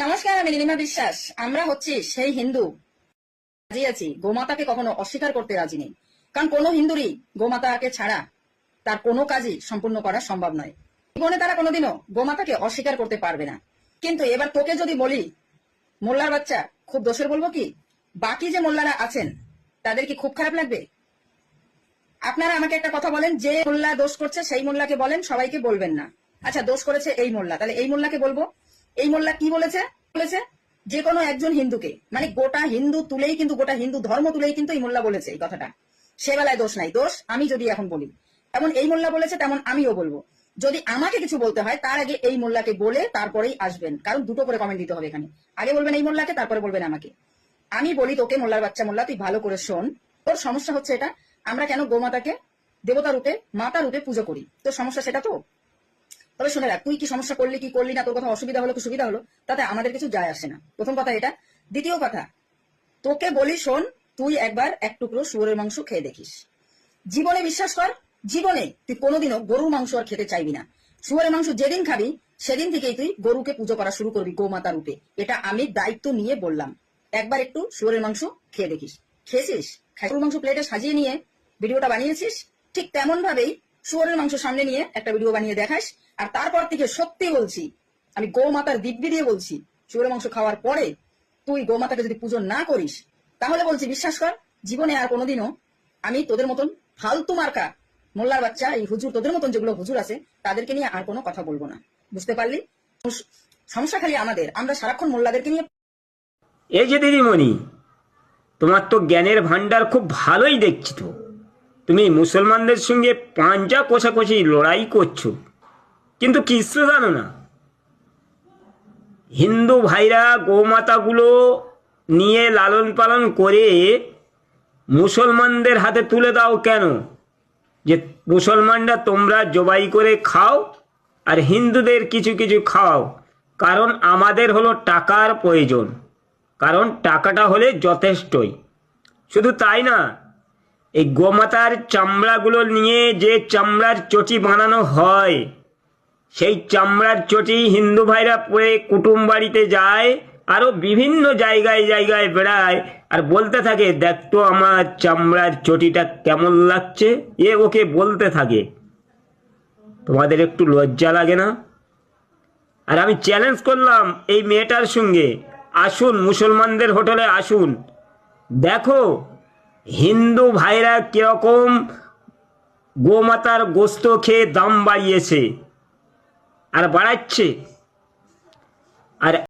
নমস্কার, আমি নীলিমা বিশ্বাস। আমরা হচ্ছি সেই হিন্দু রাজি আছি, গোমাতাকে কখনো অস্বীকার করতে রাজি নেই। কারণ কোনো হিন্দুরই গোমাতাকে ছাড়া তার কোনো কাজই সম্পূর্ণ করা সম্ভব নয়। জীবনে তারা কোনোদিনও গোমাতাকে অস্বীকার করতে পারবে না। কিন্তু এবার তোকে যদি বলি মোল্লার বাচ্চা, খুব দোষের বলবো কি? বাকি যে মোল্লারা আছেন তাদের কি খুব খারাপ লাগবে? আপনারা আমাকে একটা কথা বলেন, যে মোল্লা দোষ করছে সেই মোল্লাকে বলেন, সবাইকে বলবেন না। আচ্ছা, দোষ করেছে এই মোল্লা, তাহলে এই মোল্লাকে বলবো। এই মোল্লা কি বলেছে? বলেছে যে কোনো একজন হিন্দুকে, মানে গোটা হিন্দু তুলেই, কিন্তু গোটা হিন্দু ধর্ম তুলেই কিন্তু এই মোল্লা বলেছে এই কথাটা। সে বেলায় দোষ নাই, দোষ আমি যদি এখন বলি। এমন এই মোল্লা বলেছে, তেমন আমিও বলবো। যদি আমাকে কিছু বলতে হয় তার আগে এই মোল্লাকে বলে তারপরেই আসবেন, কারণ দুটো করে কমেন্ট দিতে হবে এখানে। আগে বলবেন এই মোল্লাকে, তারপরে বলবেন আমাকে। আমি বলি তোকে, মোল্লার বাচ্চা মোল্লা, তুই ভালো করে শোন। তোর সমস্যা হচ্ছে এটা, আমরা কেন গোমাতাকে দেবতা রূপে, মাতা রূপে পুজো করি। তোর সমস্যা সেটা তো। তবে শুনে রাখ, তুই কি সমস্যা করলি কি করলি না, তোর কথা অসুবিধা হলো কি সুবিধা হলো, তাতে আমাদের কিছু যায় আসে না। প্রথম কথা এটা। দ্বিতীয় কথা, তোকে বলি শোন, তুই একবার এক টুকরো শুয়োরের মাংস খেয়ে দেখিস। জীবনে বিশ্বাস কর, জীবনে তুই কোনোদিনও গরুর মাংস আর খেতে চাইবি না। শুয়োরের মাংস যেদিন খাবি সেদিন থেকেই তুই গরুকে পুজো করা শুরু করবি, গোমাতা রূপে। এটা আমি দায়িত্ব নিয়ে বললাম। একবার একটু শুয়োরের মাংস খেয়ে দেখিস। খেয়েছিস? গরুর মাংস প্লেটে সাজিয়ে নিয়ে ভিডিওটা বানিয়েছিস, ঠিক তেমন ভাবেই শুয়োরের মাংস সামনে নিয়ে একটা ভিডিও বানিয়ে দেখাস। আর তারপর থেকে সত্যি বলছি, আমি গোমাতার দিব্যি দিয়ে বলছি, শুয়োরের মাংস খাওয়ার পরে তুই গোমাতাকে যদি পুজো না করিস, তাহলে বলছি বিশ্বাস কর, জীবনে আর কোনোদিনও আমি তোদের মতন ফালতু মার্কা মোল্লার বাচ্চা, এই হুজুর, তোদের মতন যেগুলো হুজুর আছে তাদেরকে নিয়ে আর কোনো কথা বলবো না। বুঝতে পারলি? সমস্যা খালি আমাদের, আমরা সারাক্ষণ মোল্লাদেরকে নিয়ে। এই যে দিদিমণি, তোমার তো জ্ঞানের ভান্ডার খুব ভালোই দেখছি। তো তুমি মুসলমানদের সঙ্গে পাঞ্জা কষাকষি লড়াই করছো, কিন্তু কিছু জানো না। হিন্দু ভাইরা গোমাতাগুলো নিয়ে লালন পালন করে মুসলমানদের হাতে তুলে দাও কেন? যে মুসলমানরা তোমরা জবাই করে খাও আর হিন্দুদের কিছু কিছু খাও। কারণ আমাদের হলো টাকার প্রয়োজন, কারণ টাকাটা হলে যথেষ্টই। শুধু তাই না, এই গোমাতার চামড়াগুলো নিয়ে যে চামড়ার চটি বানানো হয়, সেই চামড়ার চটি হিন্দু ভাইরা পরে কুটুম বাড়িতে যায়, আরও বিভিন্ন জায়গায় জায়গায় বেড়ায় আর বলতে থাকে, দেখ তো আমার চামড়ার চটিটা কেমন লাগছে। ওকে বলতে থাকে। তোমাদের একটু লজ্জা লাগে না? আর আমি চ্যালেঞ্জ করলাম এই মেয়েটার সঙ্গে, আসুন মুসলমানদের হোটেলে আসুন, দেখো হিন্দু ভাইরা কিরকম গোমাতার গোস্ত খেয়ে দাম বাড়িয়েছে আর বাড়াচ্ছে। আর